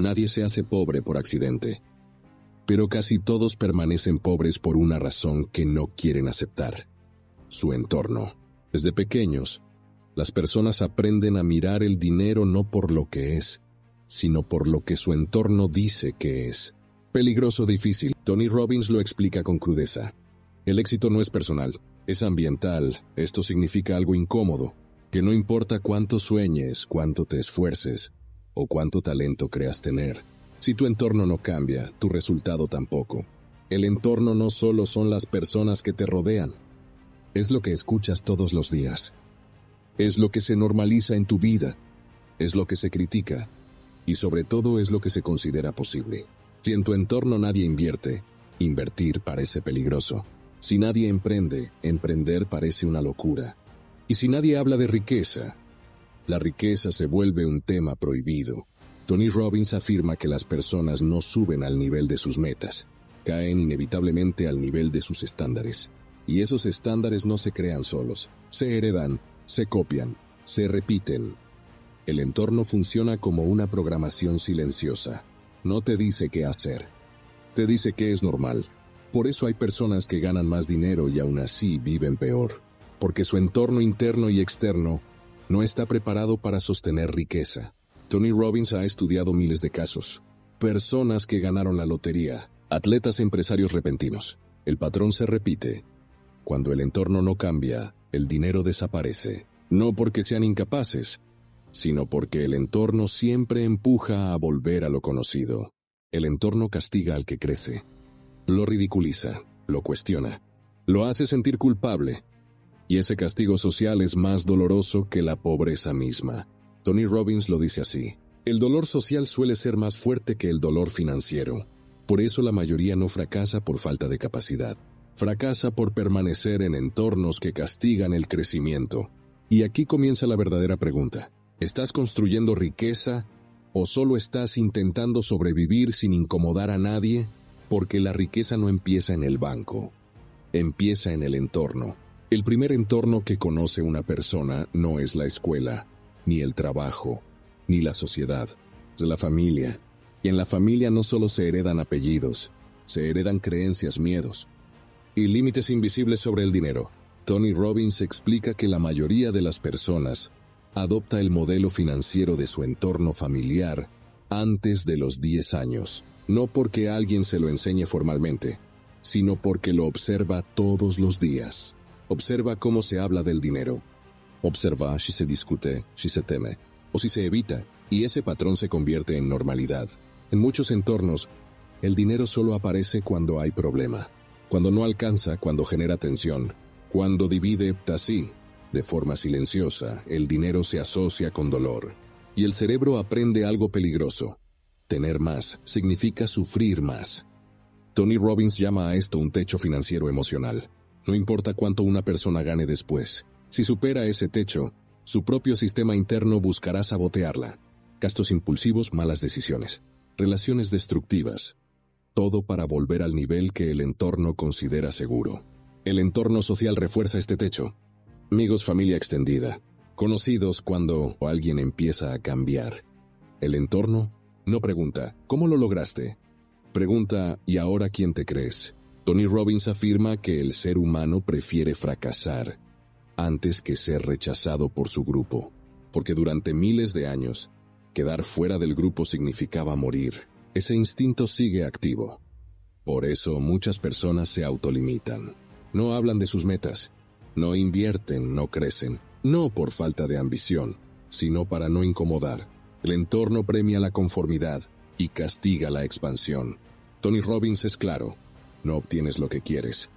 Nadie se hace pobre por accidente, pero casi todos permanecen pobres por una razón que no quieren aceptar: su entorno. Desde pequeños, las personas aprenden a mirar el dinero no por lo que es, sino por lo que su entorno dice que es. Peligroso, difícil. Tony Robbins lo explica con crudeza. El éxito no es personal, es ambiental. Esto significa algo incómodo, que no importa cuánto sueñes, cuánto te esfuerces o cuánto talento creas tener. Si tu entorno no cambia, tu resultado tampoco. El entorno no solo son las personas que te rodean, es lo que escuchas todos los días. Es lo que se normaliza en tu vida, es lo que se critica y sobre todo es lo que se considera posible. Si en tu entorno nadie invierte, invertir parece peligroso. Si nadie emprende, emprender parece una locura. Y si nadie habla de riqueza, la riqueza se vuelve un tema prohibido. Tony Robbins afirma que las personas no suben al nivel de sus metas, caen inevitablemente al nivel de sus estándares. Y esos estándares no se crean solos, se heredan, se copian, se repiten. El entorno funciona como una programación silenciosa. No te dice qué hacer, te dice que es normal. Por eso hay personas que ganan más dinero y aún así viven peor, porque su entorno interno y externo no está preparado para sostener riqueza. Tony Robbins ha estudiado miles de casos. Personas que ganaron la lotería, atletas empresarios repentinos. El patrón se repite. Cuando el entorno no cambia, el dinero desaparece. No porque sean incapaces, sino porque el entorno siempre empuja a volver a lo conocido. El entorno castiga al que crece. Lo ridiculiza, lo cuestiona, lo hace sentir culpable. Y ese castigo social es más doloroso que la pobreza misma. Tony Robbins lo dice así: el dolor social suele ser más fuerte que el dolor financiero. Por eso la mayoría no fracasa por falta de capacidad. Fracasa por permanecer en entornos que castigan el crecimiento. Y aquí comienza la verdadera pregunta. ¿Estás construyendo riqueza o solo estás intentando sobrevivir sin incomodar a nadie? Porque la riqueza no empieza en el banco, empieza en el entorno. El primer entorno que conoce una persona no es la escuela, ni el trabajo, ni la sociedad, es la familia. Y en la familia no solo se heredan apellidos, se heredan creencias, miedos y límites invisibles sobre el dinero. Tony Robbins explica que la mayoría de las personas adopta el modelo financiero de su entorno familiar antes de los 10 años, no porque alguien se lo enseñe formalmente, sino porque lo observa todos los días. Observa cómo se habla del dinero. Observa si se discute, si se teme, o si se evita, y ese patrón se convierte en normalidad. En muchos entornos, el dinero solo aparece cuando hay problema, cuando no alcanza, cuando genera tensión, cuando divide, así. De forma silenciosa, el dinero se asocia con dolor. Y el cerebro aprende algo peligroso. Tener más significa sufrir más. Tony Robbins llama a esto un techo financiero emocional. No importa cuánto una persona gane después. Si supera ese techo, su propio sistema interno buscará sabotearla. Gastos impulsivos, malas decisiones, relaciones destructivas. Todo para volver al nivel que el entorno considera seguro. El entorno social refuerza este techo. Amigos, familia extendida, conocidos cuando alguien empieza a cambiar. El entorno no pregunta, ¿cómo lo lograste? Pregunta, ¿y ahora quién te crees? Tony Robbins afirma que el ser humano prefiere fracasar antes que ser rechazado por su grupo, porque durante miles de años, quedar fuera del grupo significaba morir. Ese instinto sigue activo. Por eso muchas personas se autolimitan. No hablan de sus metas. No invierten, no crecen, no por falta de ambición, sino para no incomodar. El entorno premia la conformidad y castiga la expansión. Tony Robbins es claro: no obtienes lo que quieres,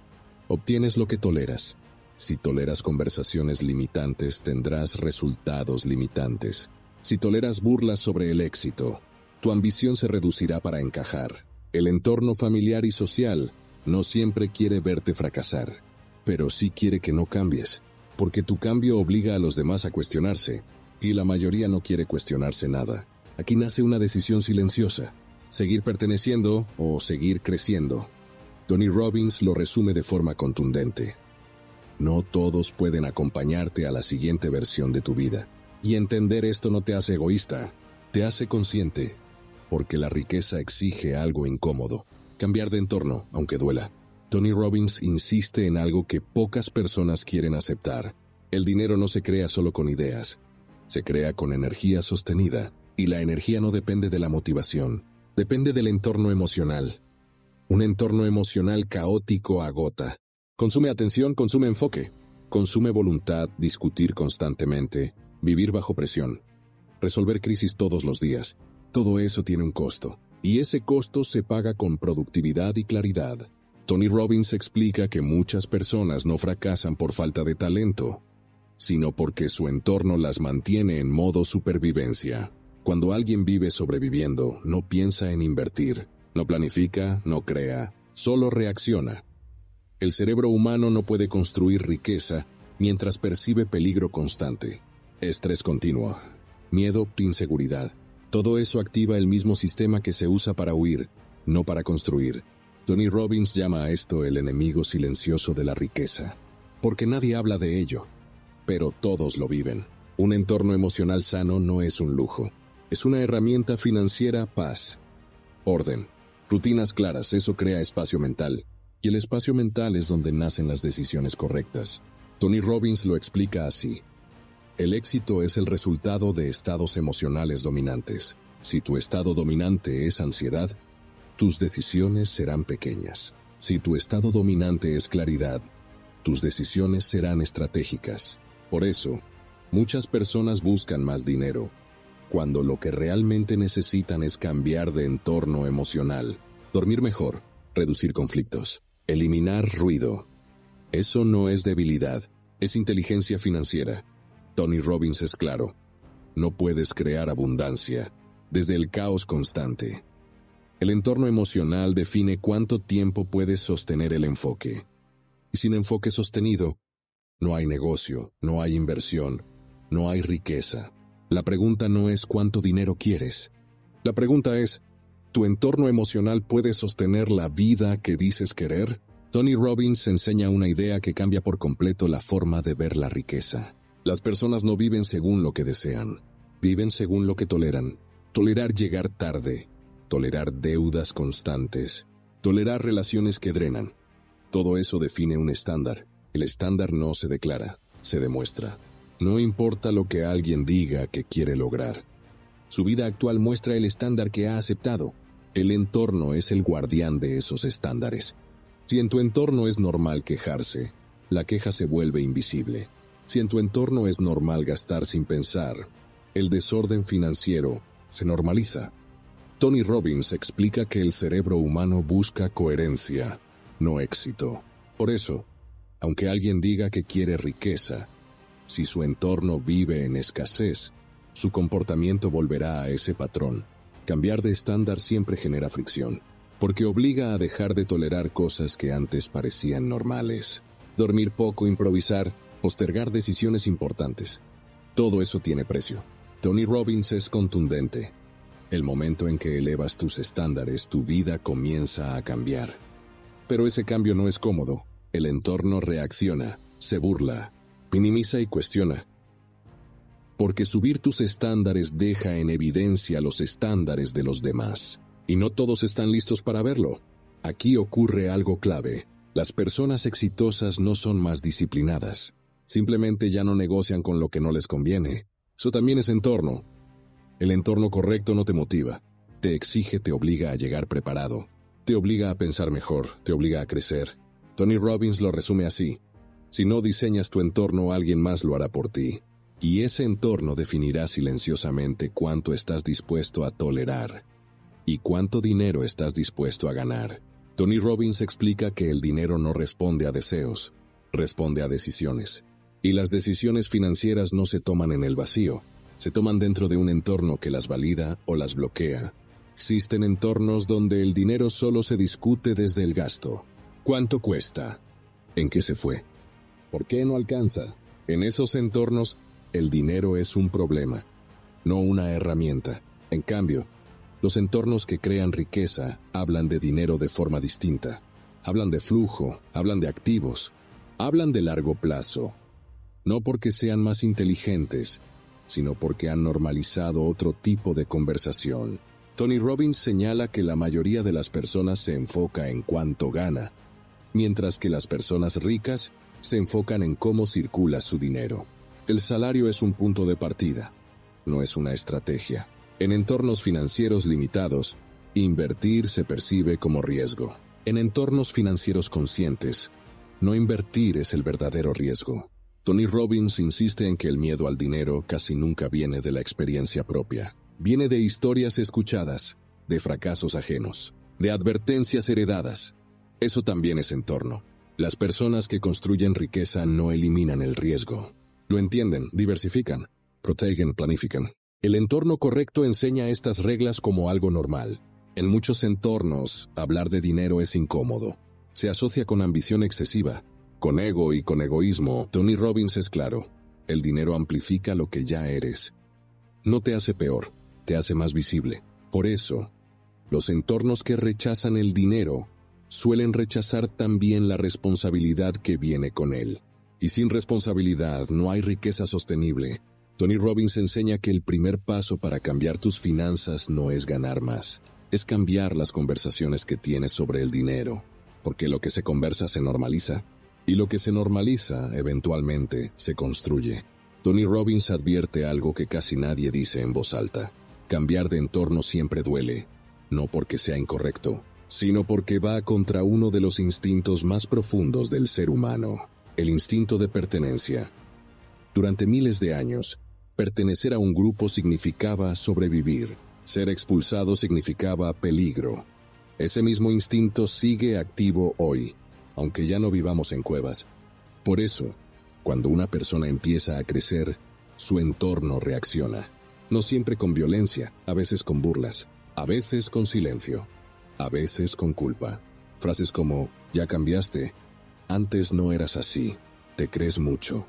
obtienes lo que toleras. Si toleras conversaciones limitantes, tendrás resultados limitantes. Si toleras burlas sobre el éxito, tu ambición se reducirá para encajar. El entorno familiar y social no siempre quiere verte fracasar, pero sí quiere que no cambies, porque tu cambio obliga a los demás a cuestionarse, y la mayoría no quiere cuestionarse nada. Aquí nace una decisión silenciosa: seguir perteneciendo o seguir creciendo. Tony Robbins lo resume de forma contundente: no todos pueden acompañarte a la siguiente versión de tu vida. Y entender esto no te hace egoísta, te hace consciente. porque la riqueza exige algo incómodo, cambiar de entorno, aunque duela. Tony Robbins insiste en algo que pocas personas quieren aceptar. El dinero no se crea solo con ideas, se crea con energía sostenida, y la energía no depende de la motivación, depende del entorno emocional. Un entorno emocional caótico agota. Consume atención, consume enfoque, consume voluntad, discutir constantemente, vivir bajo presión, resolver crisis todos los días. Todo eso tiene un costo, y ese costo se paga con productividad y claridad. Tony Robbins explica que muchas personas no fracasan por falta de talento, sino porque su entorno las mantiene en modo supervivencia. Cuando alguien vive sobreviviendo, no piensa en invertir, no planifica, no crea, solo reacciona. El cerebro humano no puede construir riqueza mientras percibe peligro constante, estrés continuo, miedo, inseguridad. Todo eso activa el mismo sistema que se usa para huir, no para construir. Tony Robbins llama a esto el enemigo silencioso de la riqueza, porque nadie habla de ello, pero todos lo viven. Un entorno emocional sano no es un lujo, es una herramienta financiera. Paz, orden, rutinas claras, eso crea espacio mental, y el espacio mental es donde nacen las decisiones correctas. Tony Robbins lo explica así: el éxito es el resultado de estados emocionales dominantes. Si tu estado dominante es ansiedad, tus decisiones serán pequeñas. Si tu estado dominante es claridad, tus decisiones serán estratégicas. Por eso, muchas personas buscan más dinero, cuando lo que realmente necesitan es cambiar de entorno emocional, dormir mejor, reducir conflictos, eliminar ruido. Eso no es debilidad, es inteligencia financiera. Tony Robbins es claro: no puedes crear abundancia desde el caos constante. El entorno emocional define cuánto tiempo puedes sostener el enfoque. Y sin enfoque sostenido, no hay negocio, no hay inversión, no hay riqueza. La pregunta no es cuánto dinero quieres. La pregunta es, ¿tu entorno emocional puede sostener la vida que dices querer? Tony Robbins enseña una idea que cambia por completo la forma de ver la riqueza. Las personas no viven según lo que desean, viven según lo que toleran. Tolerar llegar tarde, tolerar deudas constantes, tolerar relaciones que drenan. Todo eso define un estándar. El estándar no se declara, se demuestra. No importa lo que alguien diga que quiere lograr. Su vida actual muestra el estándar que ha aceptado. El entorno es el guardián de esos estándares. Si en tu entorno es normal quejarse, la queja se vuelve invisible. Si en tu entorno es normal gastar sin pensar, el desorden financiero se normaliza. Tony Robbins explica que el cerebro humano busca coherencia, no éxito. Por eso, aunque alguien diga que quiere riqueza, si su entorno vive en escasez, su comportamiento volverá a ese patrón. Cambiar de estándar siempre genera fricción, porque obliga a dejar de tolerar cosas que antes parecían normales. Dormir poco, improvisar, postergar decisiones importantes. Todo eso tiene precio. Tony Robbins es contundente. El momento en que elevas tus estándares, tu vida comienza a cambiar. Pero ese cambio no es cómodo. El entorno reacciona, se burla, minimiza y cuestiona. Porque subir tus estándares deja en evidencia los estándares de los demás. Y no todos están listos para verlo. Aquí ocurre algo clave. Las personas exitosas no son más disciplinadas. Simplemente ya no negocian con lo que no les conviene. Eso también es entorno. El entorno correcto no te motiva. Te exige, te obliga a llegar preparado. Te obliga a pensar mejor, te obliga a crecer. Tony Robbins lo resume así: si no diseñas tu entorno, alguien más lo hará por ti. Y ese entorno definirá silenciosamente cuánto estás dispuesto a tolerar y cuánto dinero estás dispuesto a ganar. Tony Robbins explica que el dinero no responde a deseos, responde a decisiones. Y las decisiones financieras no se toman en el vacío, se toman dentro de un entorno que las valida o las bloquea. Existen entornos donde el dinero solo se discute desde el gasto. ¿Cuánto cuesta? ¿En qué se fue? ¿Por qué no alcanza? En esos entornos, el dinero es un problema, no una herramienta. En cambio, los entornos que crean riqueza hablan de dinero de forma distinta. Hablan de flujo, hablan de activos, hablan de largo plazo. No porque sean más inteligentes, sino porque han normalizado otro tipo de conversación. Tony Robbins señala que la mayoría de las personas se enfoca en cuánto gana, mientras que las personas ricas se enfocan en cómo circula su dinero. El salario es un punto de partida, no es una estrategia. En entornos financieros limitados, invertir se percibe como riesgo. En entornos financieros conscientes, no invertir es el verdadero riesgo. Tony Robbins insiste en que el miedo al dinero casi nunca viene de la experiencia propia. Viene de historias escuchadas, de fracasos ajenos, de advertencias heredadas. Eso también es entorno. Las personas que construyen riqueza no eliminan el riesgo. Lo entienden, diversifican, protegen, planifican. El entorno correcto enseña estas reglas como algo normal. En muchos entornos, hablar de dinero es incómodo. Se asocia con ambición excesiva, con ego y con egoísmo. Tony Robbins es claro. El dinero amplifica lo que ya eres. No te hace peor, te hace más visible. Por eso, los entornos que rechazan el dinero suelen rechazar también la responsabilidad que viene con él. Y sin responsabilidad no hay riqueza sostenible. Tony Robbins enseña que el primer paso para cambiar tus finanzas no es ganar más, es cambiar las conversaciones que tienes sobre el dinero, porque lo que se conversa se normaliza, y lo que se normaliza eventualmente se construye. Tony Robbins advierte algo que casi nadie dice en voz alta. Cambiar de entorno siempre duele, no porque sea incorrecto, sino porque va contra uno de los instintos más profundos del ser humano, el instinto de pertenencia. Durante miles de años, pertenecer a un grupo significaba sobrevivir, ser expulsado significaba peligro. Ese mismo instinto sigue activo hoy, aunque ya no vivamos en cuevas. Por eso, cuando una persona empieza a crecer, su entorno reacciona. No siempre con violencia, a veces con burlas, a veces con silencio, a veces con culpa. Frases como, ya cambiaste, antes no eras así, te crees mucho.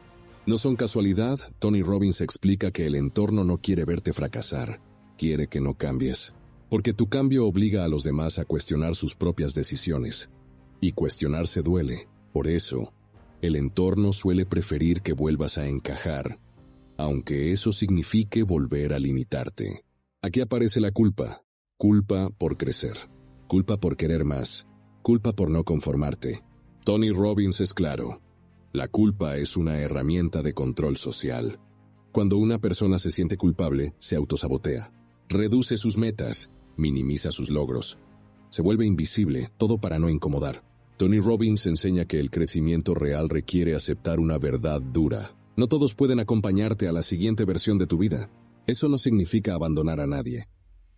No son casualidad. Tony Robbins explica que el entorno no quiere verte fracasar, quiere que no cambies. Porque tu cambio obliga a los demás a cuestionar sus propias decisiones. Y cuestionarse duele. Por eso, el entorno suele preferir que vuelvas a encajar, aunque eso signifique volver a limitarte. Aquí aparece la culpa. Culpa por crecer. Culpa por querer más. Culpa por no conformarte. Tony Robbins es claro. La culpa es una herramienta de control social. Cuando una persona se siente culpable, se autosabotea. Reduce sus metas, minimiza sus logros. Se vuelve invisible, todo para no incomodar. Tony Robbins enseña que el crecimiento real requiere aceptar una verdad dura. No todos pueden acompañarte a la siguiente versión de tu vida. Eso no significa abandonar a nadie.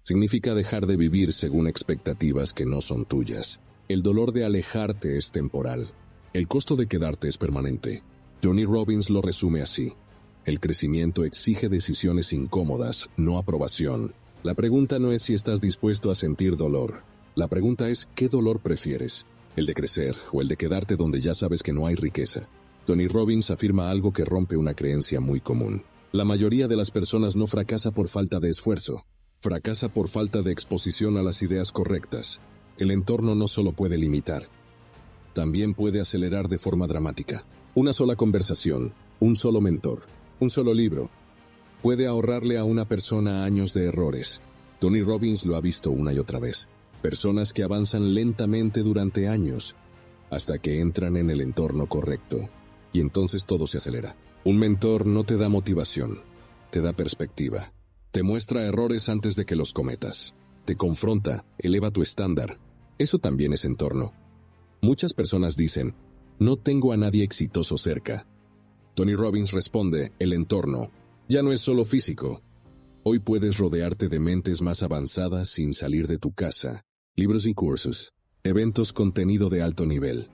Significa dejar de vivir según expectativas que no son tuyas. El dolor de alejarte es temporal. El costo de quedarte es permanente. Tony Robbins lo resume así. El crecimiento exige decisiones incómodas, no aprobación. La pregunta no es si estás dispuesto a sentir dolor. La pregunta es, ¿qué dolor prefieres? ¿El de crecer o el de quedarte donde ya sabes que no hay riqueza? Tony Robbins afirma algo que rompe una creencia muy común. La mayoría de las personas no fracasa por falta de esfuerzo. Fracasa por falta de exposición a las ideas correctas. El entorno no solo puede limitar, también puede acelerar de forma dramática. Una sola conversación, un solo mentor, un solo libro, puede ahorrarle a una persona años de errores. Tony Robbins lo ha visto una y otra vez. Personas que avanzan lentamente durante años, hasta que entran en el entorno correcto, y entonces todo se acelera. Un mentor no te da motivación, te da perspectiva. Te muestra errores antes de que los cometas. Te confronta, eleva tu estándar. Eso también es entorno. Muchas personas dicen, no tengo a nadie exitoso cerca. Tony Robbins responde, el entorno ya no es solo físico. Hoy puedes rodearte de mentes más avanzadas sin salir de tu casa. Libros y cursos, eventos, contenido de alto nivel.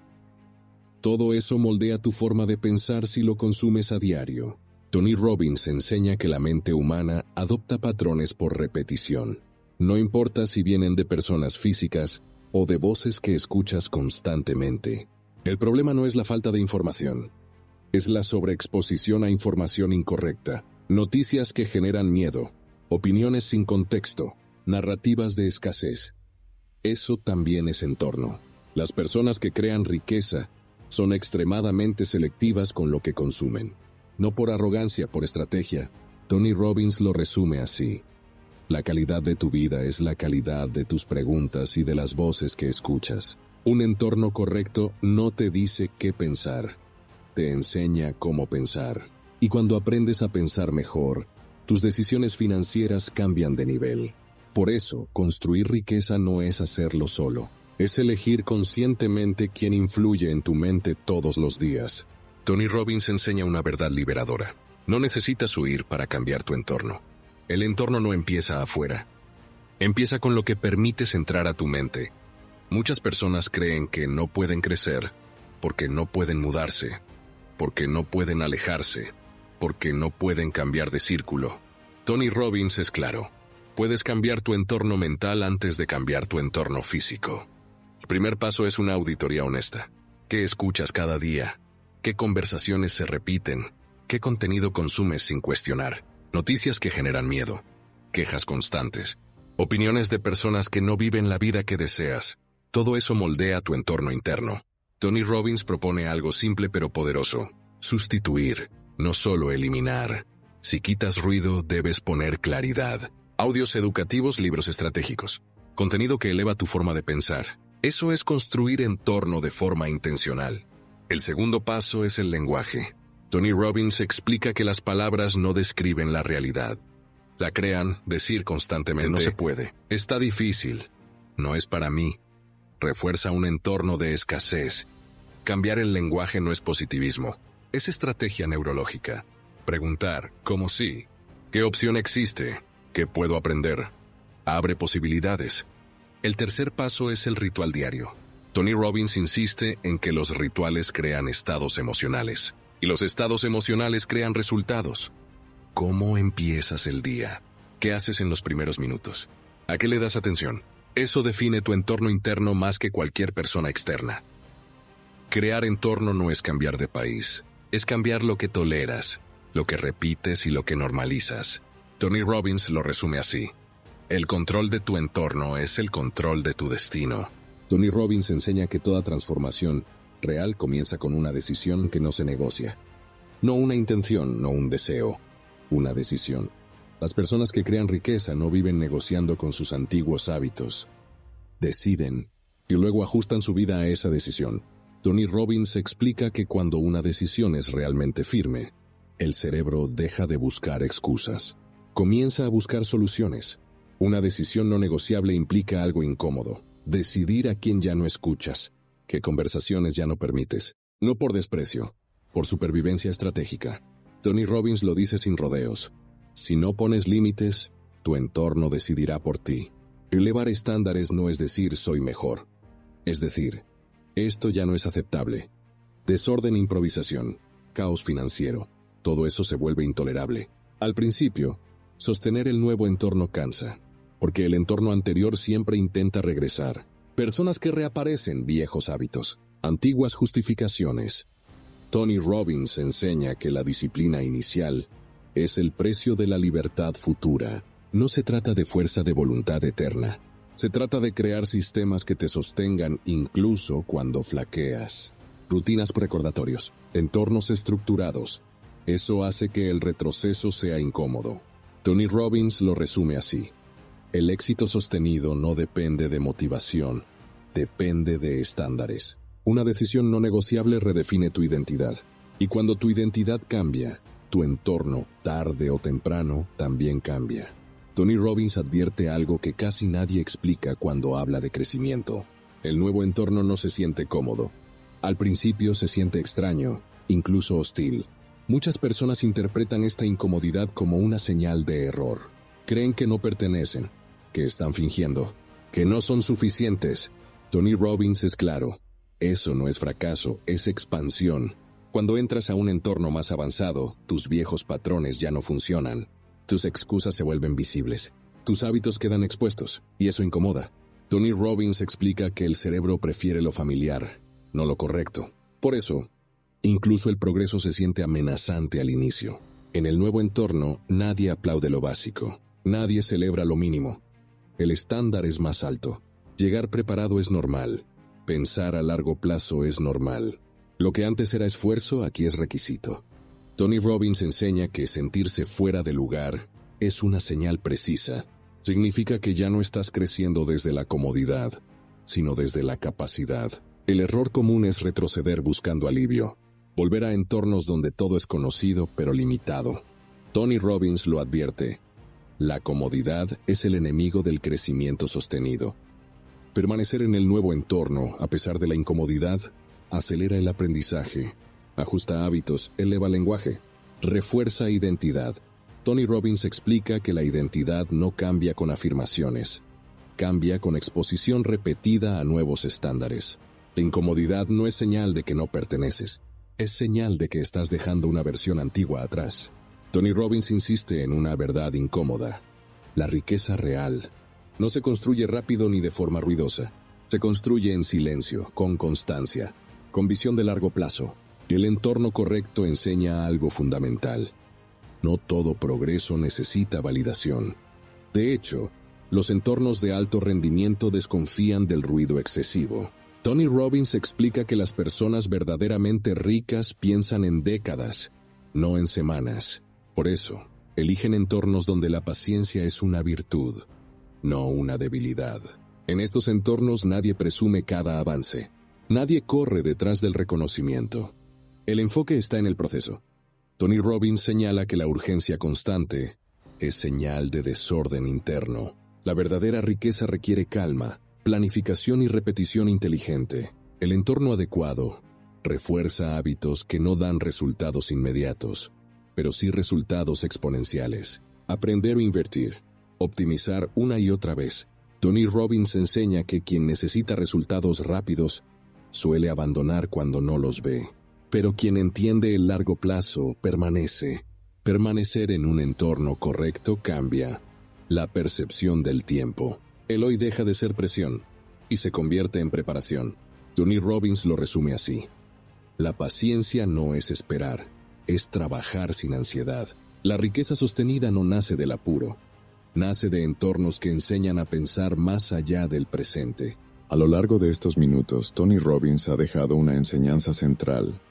Todo eso moldea tu forma de pensar si lo consumes a diario. Tony Robbins enseña que la mente humana adopta patrones por repetición. No importa si vienen de personas físicas o de voces que escuchas constantemente. El problema no es la falta de información, es la sobreexposición a información incorrecta, noticias que generan miedo, opiniones sin contexto, narrativas de escasez. Eso también es entorno. Las personas que crean riqueza son extremadamente selectivas con lo que consumen. No por arrogancia, por estrategia. Tony Robbins lo resume así. La calidad de tu vida es la calidad de tus preguntas y de las voces que escuchas. Un entorno correcto no te dice qué pensar, te enseña cómo pensar. Y cuando aprendes a pensar mejor, tus decisiones financieras cambian de nivel. Por eso, construir riqueza no es hacerlo solo. Es elegir conscientemente quién influye en tu mente todos los días. Tony Robbins enseña una verdad liberadora. No necesitas huir para cambiar tu entorno. El entorno no empieza afuera. Empieza con lo que permites entrar a tu mente. Muchas personas creen que no pueden crecer porque no pueden mudarse, porque no pueden alejarse, porque no pueden cambiar de círculo. Tony Robbins es claro. Puedes cambiar tu entorno mental antes de cambiar tu entorno físico. El primer paso es una auditoría honesta. ¿Qué escuchas cada día? ¿Qué conversaciones se repiten? ¿Qué contenido consumes sin cuestionar? Noticias que generan miedo, quejas constantes, opiniones de personas que no viven la vida que deseas. Todo eso moldea tu entorno interno. Tony Robbins propone algo simple pero poderoso. Sustituir, no solo eliminar. Si quitas ruido, debes poner claridad. Audios educativos, libros estratégicos. Contenido que eleva tu forma de pensar. Eso es construir entorno de forma intencional. El segundo paso es el lenguaje. Tony Robbins explica que las palabras no describen la realidad. La crean, decir constantemente no se puede. Está difícil. No es para mí. Refuerza un entorno de escasez. Cambiar el lenguaje no es positivismo. Es estrategia neurológica. Preguntar, ¿cómo sí? ¿Qué opción existe? ¿Qué puedo aprender? Abre posibilidades. El tercer paso es el ritual diario. Tony Robbins insiste en que los rituales crean estados emocionales. Y los estados emocionales crean resultados. ¿Cómo empiezas el día? ¿Qué haces en los primeros minutos? ¿A qué le das atención? Eso define tu entorno interno más que cualquier persona externa. Crear entorno no es cambiar de país. Es cambiar lo que toleras, lo que repites y lo que normalizas. Tony Robbins lo resume así. El control de tu entorno es el control de tu destino. Tony Robbins enseña que toda transformación real comienza con una decisión que no se negocia. No una intención, no un deseo, una decisión. Las personas que crean riqueza no viven negociando con sus antiguos hábitos. Deciden, y luego ajustan su vida a esa decisión. Tony Robbins explica que cuando una decisión es realmente firme, el cerebro deja de buscar excusas. Comienza a buscar soluciones. Una decisión no negociable implica algo incómodo. Decidir a quién ya no escuchas, qué conversaciones ya no permites. No por desprecio, por supervivencia estratégica. Tony Robbins lo dice sin rodeos. Si no pones límites, tu entorno decidirá por ti. Elevar estándares no es decir soy mejor. Es decir, esto ya no es aceptable. Desorden, improvisación, caos financiero, todo eso se vuelve intolerable. Al principio, sostener el nuevo entorno cansa, porque el entorno anterior siempre intenta regresar. Personas que reaparecen, viejos hábitos, antiguas justificaciones. Tony Robbins enseña que la disciplina inicial es el precio de la libertad futura. No se trata de fuerza de voluntad eterna. Se trata de crear sistemas que te sostengan incluso cuando flaqueas. Rutinas recordatorios, entornos estructurados. Eso hace que el retroceso sea incómodo. Tony Robbins lo resume así. El éxito sostenido no depende de motivación, depende de estándares. Una decisión no negociable redefine tu identidad. Y cuando tu identidad cambia, tu entorno, tarde o temprano, también cambia. Tony Robbins advierte algo que casi nadie explica cuando habla de crecimiento. El nuevo entorno no se siente cómodo. Al principio se siente extraño, incluso hostil. Muchas personas interpretan esta incomodidad como una señal de error. Creen que no pertenecen, que están fingiendo, que no son suficientes. Tony Robbins es claro. Eso no es fracaso, es expansión. Cuando entras a un entorno más avanzado, tus viejos patrones ya no funcionan. Tus excusas se vuelven visibles. Tus hábitos quedan expuestos, y eso incomoda. Tony Robbins explica que el cerebro prefiere lo familiar, no lo correcto. Por eso, incluso el progreso se siente amenazante al inicio. En el nuevo entorno, nadie aplaude lo básico. Nadie celebra lo mínimo. El estándar es más alto. Llegar preparado es normal. Pensar a largo plazo es normal. Lo que antes era esfuerzo, aquí es requisito. Tony Robbins enseña que sentirse fuera de lugar es una señal precisa. Significa que ya no estás creciendo desde la comodidad, sino desde la capacidad. El error común es retroceder buscando alivio, volver a entornos donde todo es conocido pero limitado. Tony Robbins lo advierte: la comodidad es el enemigo del crecimiento sostenido. Permanecer en el nuevo entorno, a pesar de la incomodidad, acelera el aprendizaje, ajusta hábitos, eleva lenguaje, refuerza identidad. Tony Robbins explica que la identidad no cambia con afirmaciones, cambia con exposición repetida a nuevos estándares. La incomodidad no es señal de que no perteneces, es señal de que estás dejando una versión antigua atrás. Tony Robbins insiste en una verdad incómoda: la riqueza real no se construye rápido ni de forma ruidosa. Se construye en silencio, con constancia, con visión de largo plazo. Y el entorno correcto enseña algo fundamental: no todo progreso necesita validación. De hecho, los entornos de alto rendimiento desconfían del ruido excesivo. Tony Robbins explica que las personas verdaderamente ricas piensan en décadas, no en semanas. Por eso, eligen entornos donde la paciencia es una virtud, no una debilidad. En estos entornos nadie presume cada avance. Nadie corre detrás del reconocimiento. El enfoque está en el proceso. Tony Robbins señala que la urgencia constante es señal de desorden interno. La verdadera riqueza requiere calma, planificación y repetición inteligente. El entorno adecuado refuerza hábitos que no dan resultados inmediatos, pero sí resultados exponenciales. Aprender o invertir, optimizar una y otra vez. Tony Robbins enseña que quien necesita resultados rápidos suele abandonar cuando no los ve. Pero quien entiende el largo plazo permanece. Permanecer en un entorno correcto cambia la percepción del tiempo. El hoy deja de ser presión y se convierte en preparación. Tony Robbins lo resume así: la paciencia no es esperar, es trabajar sin ansiedad. La riqueza sostenida no nace del apuro, nace de entornos que enseñan a pensar más allá del presente. A lo largo de estos minutos, Tony Robbins ha dejado una enseñanza central,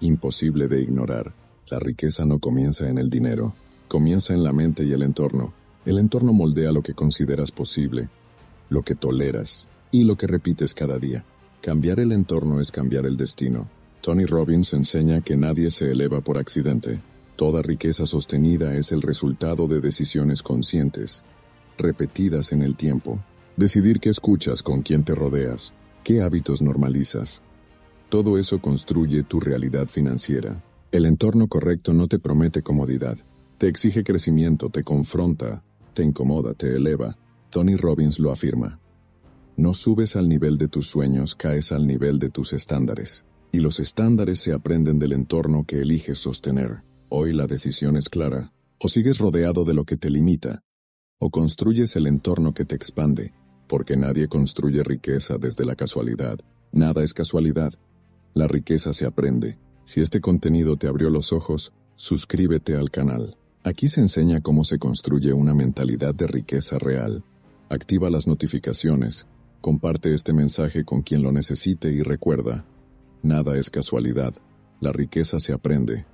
imposible de ignorar. La riqueza no comienza en el dinero, comienza en la mente y el entorno. El entorno moldea lo que consideras posible, lo que toleras y lo que repites cada día. Cambiar el entorno es cambiar el destino. Tony Robbins enseña que nadie se eleva por accidente. Toda riqueza sostenida es el resultado de decisiones conscientes, repetidas en el tiempo. Decidir qué escuchas, con quién te rodeas, qué hábitos normalizas. Todo eso construye tu realidad financiera. El entorno correcto no te promete comodidad. Te exige crecimiento, te confronta, te incomoda, te eleva. Tony Robbins lo afirma: no subes al nivel de tus sueños, caes al nivel de tus estándares. Y los estándares se aprenden del entorno que eliges sostener. Hoy la decisión es clara: o sigues rodeado de lo que te limita, o construyes el entorno que te expande, porque nadie construye riqueza desde la casualidad. Nada es casualidad. La riqueza se aprende. Si este contenido te abrió los ojos, suscríbete al canal. Aquí se enseña cómo se construye una mentalidad de riqueza real. Activa las notificaciones, comparte este mensaje con quien lo necesite y recuerda: nada es casualidad. La riqueza se aprende.